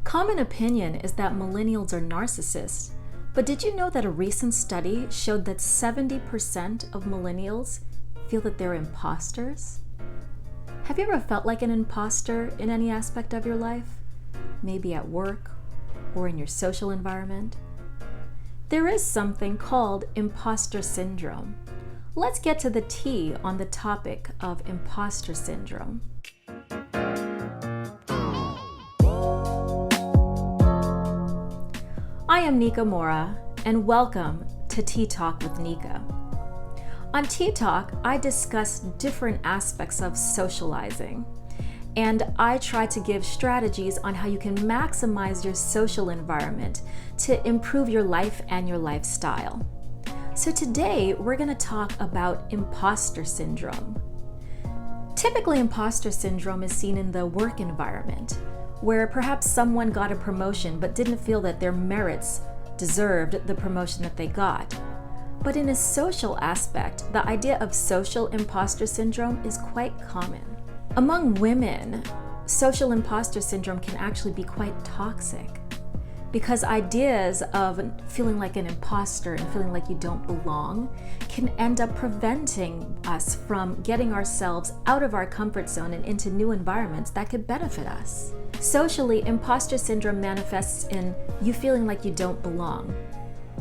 Common opinion is that millennials are narcissists, but did you know that a recent study showed that 70% of millennials feel that they're imposters? Have you ever felt like an imposter in any aspect of your life? Maybe at work or in your social environment? There is something called imposter syndrome. Let's get to the tea on the topic of imposter syndrome. I am Nika Mora, and welcome to Tea Talk with Nika. On Tea Talk, I discuss different aspects of socializing, and I try to give strategies on how you can maximize your social environment to improve your life and your lifestyle. So today, we're going to talk about imposter syndrome. Typically, imposter syndrome is seen in the work environment, where perhaps someone got a promotion but didn't feel that their merits deserved the promotion that they got. But in a social aspect, the idea of social imposter syndrome is quite common. Among women, social imposter syndrome can actually be quite toxic because ideas of feeling like an imposter and feeling like you don't belong can end up preventing us from getting ourselves out of our comfort zone and into new environments that could benefit us. Socially, imposter syndrome manifests in you feeling like you don't belong.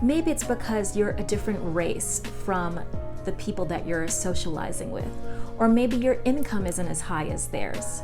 Maybe it's because you're a different race from the people that you're socializing with, or maybe your income isn't as high as theirs.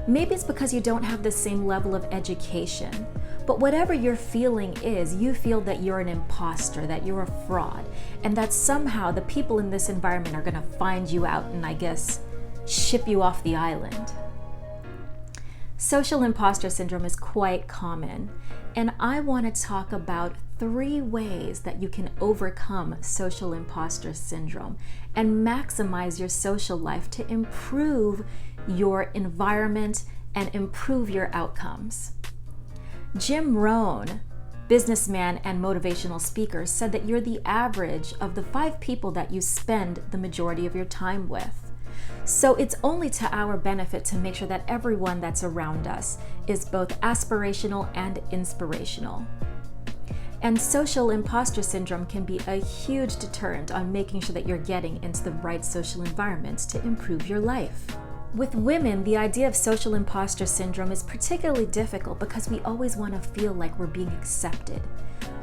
Maybe it's because you don't have the same level of education. But whatever your feeling is, you feel that you're an imposter, that you're a fraud, and that somehow the people in this environment are going to find you out and, I guess, ship you off the island. Social imposter syndrome is quite common, and I want to talk about 3 ways that you can overcome social imposter syndrome and maximize your social life to improve your environment and improve your outcomes. Jim Rohn, businessman and motivational speaker, said that you're the average of the 5 people that you spend the majority of your time with. So it's only to our benefit to make sure that everyone that's around us is both aspirational and inspirational. And social imposter syndrome can be a huge deterrent on making sure that you're getting into the right social environments to improve your life. With women, the idea of social imposter syndrome is particularly difficult because we always want to feel like we're being accepted.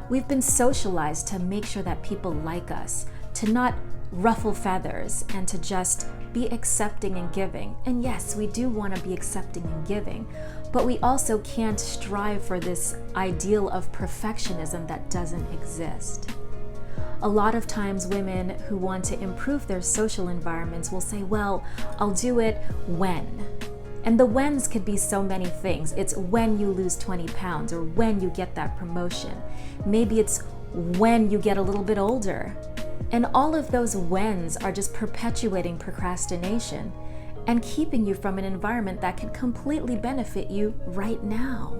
We've been socialized to make sure that people like us, to not ruffle feathers, and to just be accepting and giving. And yes, we do want to be accepting and giving, but we also can't strive for this ideal of perfectionism that doesn't exist. A lot of times women who want to improve their social environments will say, well, I'll do it when. And the whens could be so many things. It's when you lose 20 pounds or when you get that promotion. Maybe it's when you get a little bit older. And all of those whens are just perpetuating procrastination and keeping you from an environment that could completely benefit you right now.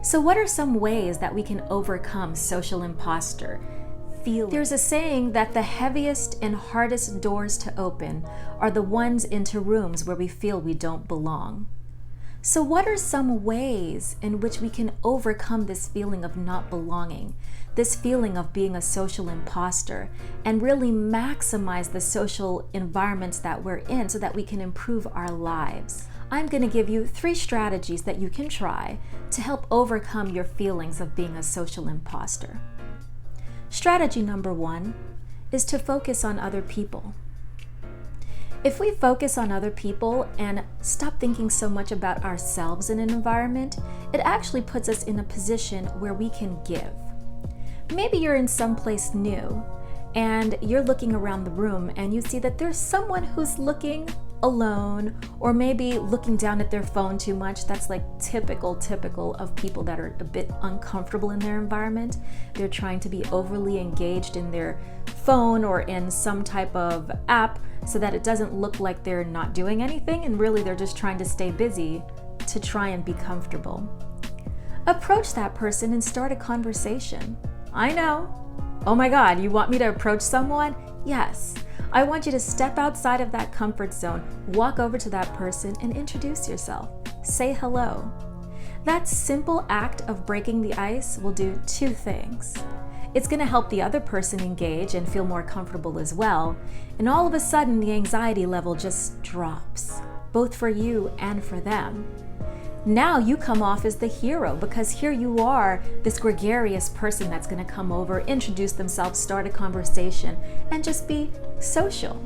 So what are some ways that we can overcome social imposter? There's a saying that the heaviest and hardest doors to open are the ones into rooms where we feel we don't belong. So what are some ways in which we can overcome this feeling of not belonging, this feeling of being a social imposter, and really maximize the social environments that we're in so that we can improve our lives? I'm going to give you 3 strategies that you can try to help overcome your feelings of being a social imposter. Strategy number 1 is to focus on other people. If we focus on other people and stop thinking so much about ourselves in an environment, it actually puts us in a position where we can give. Maybe you're in some place new and you're looking around the room and you see that there's someone who's looking alone, or maybe looking down at their phone too much. That's like typical of people that are a bit uncomfortable in their environment. They're trying to be overly engaged in their phone or in some type of app so that it doesn't look like they're not doing anything, and really they're just trying to stay busy to try and be comfortable. Approach that person and start a conversation. I know. Oh my God, you want me to approach someone? Yes. I want you to step outside of that comfort zone, walk over to that person and introduce yourself. Say hello. That simple act of breaking the ice will do two things. It's going to help the other person engage and feel more comfortable as well, and all of a sudden the anxiety level just drops, both for you and for them. Now you come off as the hero because here you are, this gregarious person that's going to come over, introduce themselves, start a conversation, and just be social.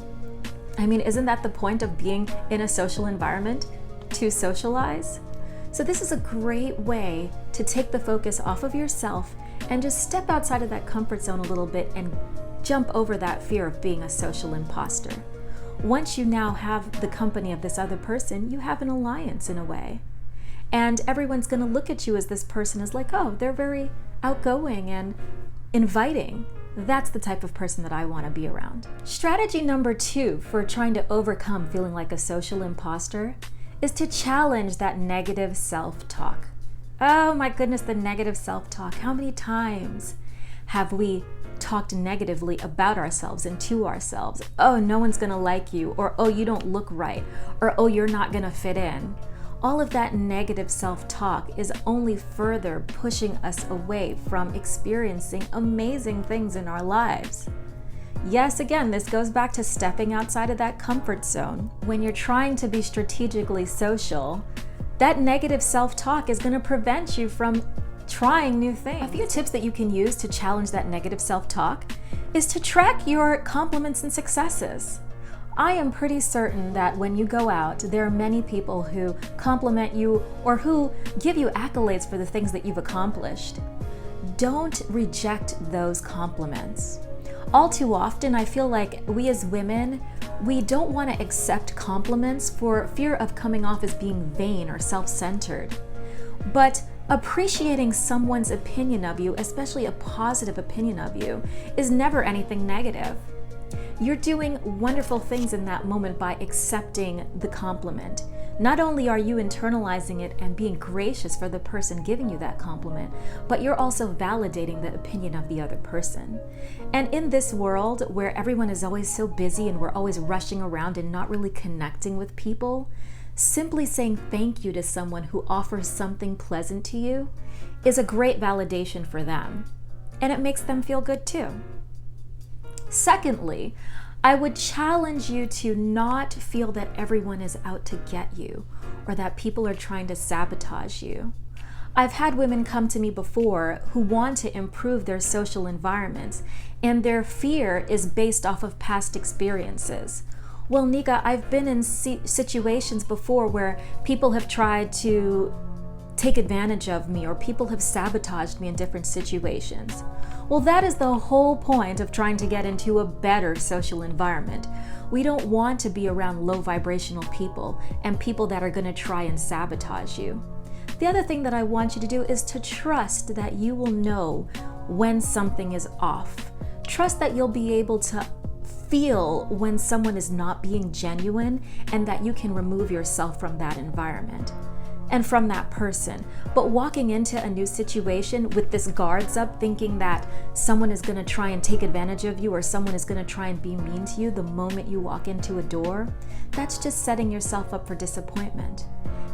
I mean, isn't that the point of being in a social environment? To socialize? So this is a great way to take the focus off of yourself and just step outside of that comfort zone a little bit and jump over that fear of being a social imposter. Once you now have the company of this other person, you have an alliance in a way. And everyone's going to look at you as this person is like, oh, they're very outgoing and inviting. That's the type of person that I want to be around. Strategy number 2 for trying to overcome feeling like a social imposter is to challenge that negative self-talk. Oh my goodness, the negative self-talk. How many times have we talked negatively about ourselves and to ourselves? Oh, no one's going to like you, or oh, you don't look right, or oh, you're not going to fit in. All of that negative self-talk is only further pushing us away from experiencing amazing things in our lives. Yes, again, this goes back to stepping outside of that comfort zone. When you're trying to be strategically social, that negative self-talk is going to prevent you from trying new things. A few tips that you can use to challenge that negative self-talk is to track your compliments and successes. I am pretty certain that when you go out, there are many people who compliment you or who give you accolades for the things that you've accomplished. Don't reject those compliments. All too often, I feel like we as women, we don't want to accept compliments for fear of coming off as being vain or self-centered. But appreciating someone's opinion of you, especially a positive opinion of you, is never anything negative. You're doing wonderful things in that moment by accepting the compliment. Not only are you internalizing it and being gracious for the person giving you that compliment, but you're also validating the opinion of the other person. And in this world where everyone is always so busy and we're always rushing around and not really connecting with people, simply saying thank you to someone who offers something pleasant to you is a great validation for them. And it makes them feel good too. Secondly, I would challenge you to not feel that everyone is out to get you or that people are trying to sabotage you. I've had women come to me before who want to improve their social environments, and their fear is based off of past experiences. Well, Nika, I've been in situations before where people have tried to take advantage of me or people have sabotaged me in different situations. Well, that is the whole point of trying to get into a better social environment. We don't want to be around low vibrational people and people that are going to try and sabotage you. The other thing that I want you to do is to trust that you will know when something is off. Trust that you'll be able to feel when someone is not being genuine and that you can remove yourself from that environment and from that person. But walking into a new situation with this guards up, thinking that someone is going to try and take advantage of you or someone is going to try and be mean to you the moment you walk into a door, that's just setting yourself up for disappointment.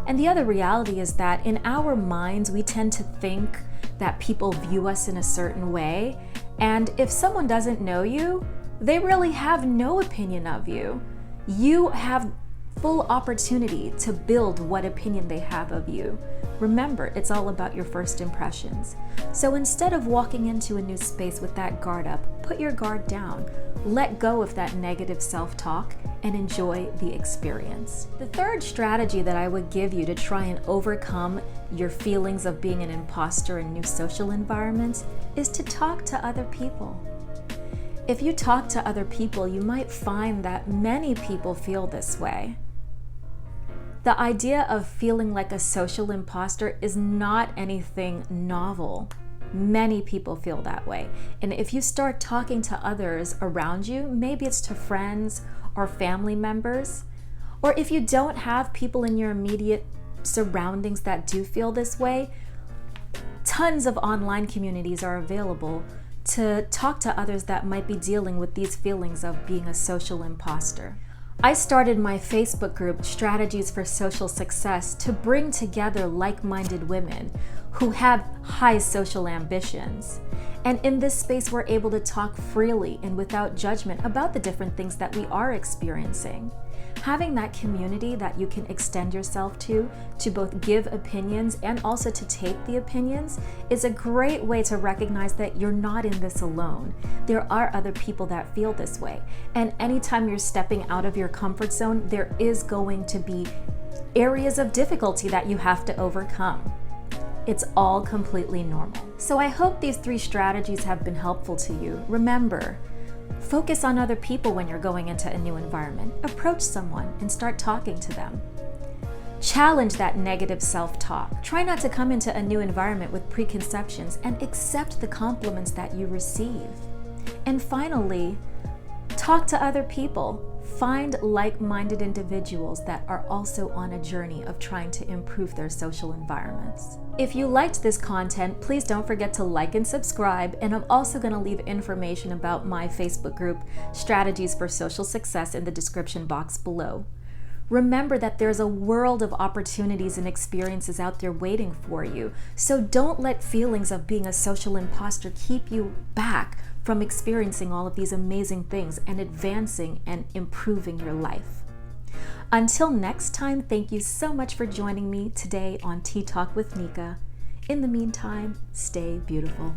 And the other reality is that in our minds, we tend to think that people view us in a certain way. And if someone doesn't know you, they really have no opinion of you. You have full opportunity to build what opinion they have of you. Remember, it's all about your first impressions. So instead of walking into a new space with that guard up, put your guard down. Let go of that negative self-talk and enjoy the experience. The third strategy that I would give you to try and overcome your feelings of being an imposter in new social environments is to talk to other people. If you talk to other people, you might find that many people feel this way. The idea of feeling like a social imposter is not anything novel. Many people feel that way. And if you start talking to others around you, maybe it's to friends or family members, or if you don't have people in your immediate surroundings that do feel this way, tons of online communities are available to talk to others that might be dealing with these feelings of being a social imposter. I started my Facebook group, Strategies for Social Success, to bring together like-minded women who have high social ambitions. And in this space, we're able to talk freely and without judgment about the different things that we are experiencing. Having that community that you can extend yourself to both give opinions and also to take the opinions, is a great way to recognize that you're not in this alone. There are other people that feel this way. And anytime you're stepping out of your comfort zone, there is going to be areas of difficulty that you have to overcome. It's all completely normal. So I hope these 3 strategies have been helpful to you. Remember, focus on other people when you're going into a new environment. Approach someone and start talking to them. Challenge that negative self-talk. Try not to come into a new environment with preconceptions and accept the compliments that you receive. And finally, talk to other people. Find like-minded individuals that are also on a journey of trying to improve their social environments. If you liked this content, please don't forget to like and subscribe, and I'm also going to leave information about my Facebook group, Strategies for Social Success, in the description box below. Remember that there's a world of opportunities and experiences out there waiting for you, so don't let feelings of being a social imposter keep you back from experiencing all of these amazing things and advancing and improving your life. Until next time, thank you so much for joining me today on Tea Talk with Nika. In the meantime, stay beautiful.